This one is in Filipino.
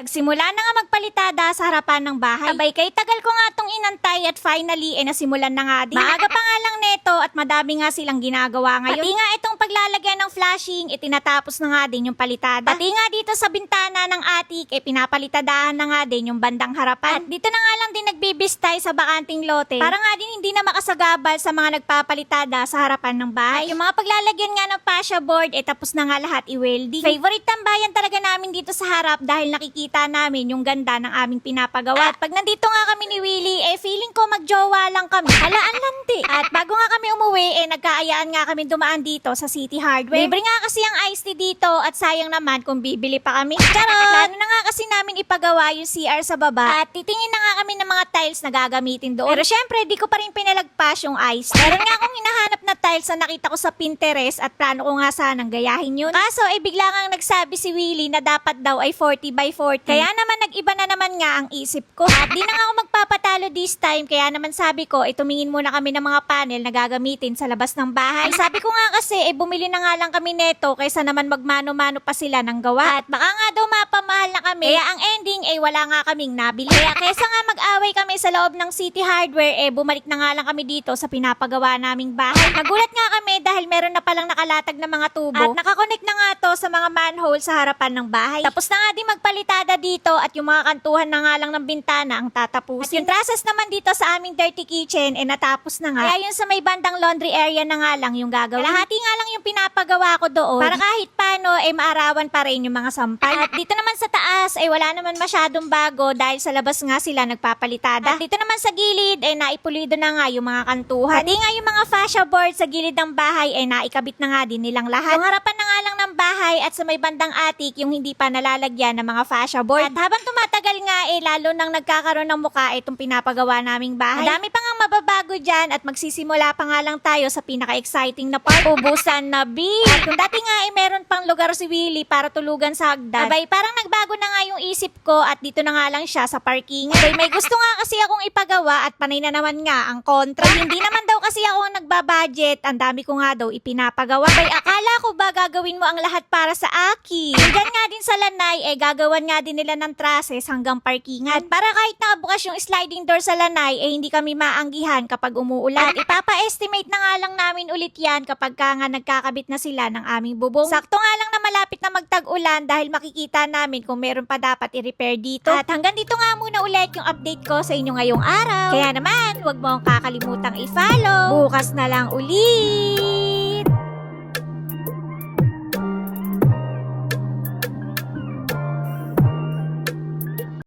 Nagsimula na nga magpalitada sa harapan ng bahay. Abay kay tagal ko nga tong inantay at finally nasimulan na nga din. Maaga pa nga lang neto at madami nga silang ginagawa ngayon. Pati nga itong paglalagyan ng flashing, tinatapos na nga din yung palitada. Pati nga dito sa bintana ng atik, pinapalitadahan na nga din yung bandang harapan. At dito na nga lang din nagbibistay sa bakanting lote. Para nga din hindi na makasagabal sa mga nagpapalitada sa harapan ng bahay. At yung mga paglalagyan nga ng fascia board, tapos na nga lahat i-welding. Favorite tambayan talaga namin dito sa harap dahil nakikita namin yung ganda ng aming pinapagawa. At pag nandito nga kami ni Willie, feeling ko magjowa lang kami. Halaan landi. At bago nga kami umuwi, nagkaayaan nga kami dumaan dito sa City Hardware. Libre nga kasi ang iced tea dito at sayang naman kung bibili pa kami. Charot! Plano na nga kasi namin ipagawa yung CR sa baba at titingin na nga kami ng mga tiles na gagamitin doon. Pero syempre, di ko pa rin pinalagpas yung iced tea. Meron nga akong hinahanap na tiles na nakita ko sa Pinterest at plano ko nga sanang gayahin yun. Kaso, bigla nga nagsabi si Willie na dapat daw ay 40 by 40. Kaya naman nag-iba na naman nga ang isip ko. At di na nga ako magpapatalo this time. Kaya naman sabi ko, tumingin muna kami ng mga panel na gagamitin sa labas ng bahay. Ay, sabi ko nga kasi, bumili na nga lang kami neto kaysa naman magmano-mano pa sila ng gawa. At baka nga daw mapamahal na kami. Kaya ang ending, wala nga kaming nabili. Kaya kaysa nga mag-away kami sa loob ng City Hardware, bumalik na nga lang kami dito sa pinapagawa naming bahay. Nagulat nga kami dahil meron na palang nakalatag na mga tubo. At nakakonect na nga to sa mga manhole sa harapan ng bahay. Tapos na nga din magpalitada dito at yung mga kantuhan na nga lang ng bintana ang tatapusin. At yung trusses naman dito sa aming dirty kitchen, natapos na nga. Kaya yung sa may bandang laundry area na nga lang yung gagawin. Lahati nga lang yung pinapagawa ko doon. Para kahit paano, maarawan pa rin yung mga sampal. At dito naman sa taas, wala naman masyadong bago dahil sa labas nga sila nagpapalitada. At dito naman sa gilid, naipulido na nga yung mga kantuhan. Pati nga yung mga fascia board sa gilid ng bahay, naikabit na nga din nilang lahat. Yung harapan na nga lang ng bahay at sa may bandang atik, yung hindi pa nalalagyan ng mga fascia board. At habang tumatagal nga, lalo nang nagkakaroon ng muka itong pinapagawa naming bahay. Madami pa nga mababago dyan at magsisimula pa nga lang tayo sa pinaka-exciting na part. Ubusan na beach. At kung dati nga meron pang lugar si Willie para tulugan sa hagdan, abay parang nagbago na nga yung isip ko at dito na nga lang siya sa parkingan. Abay may gusto nga kasi akong ipagawa at panay na naman nga ang kontra. Hindi naman daw kasi ako ang nagbabudget. Ang dami ko nga daw ipinapagawa. Abay akala ko ba gagawin mo ang lahat para sa akin? Diyan nga din sa Lanay, gagawan nga din nila ng trusses hanggang parkingan. At para kahit nakabukas yung sliding door sa Lanay, hindi kami maanggihan kapag umuulan. At ipapa-estimate na nga lang namin ulit yan kapag nga nagkakabit na sila ng aming bubong. Sakto nga lang na malapit na magtag-ulan dahil makikita namin kung meron pa dapat i-repair dito. At hanggang dito nga muna ulit yung update ko sa inyo ngayong araw. Kaya naman, huwag mo kakalimutan i-follow. Bukas na lang ulit!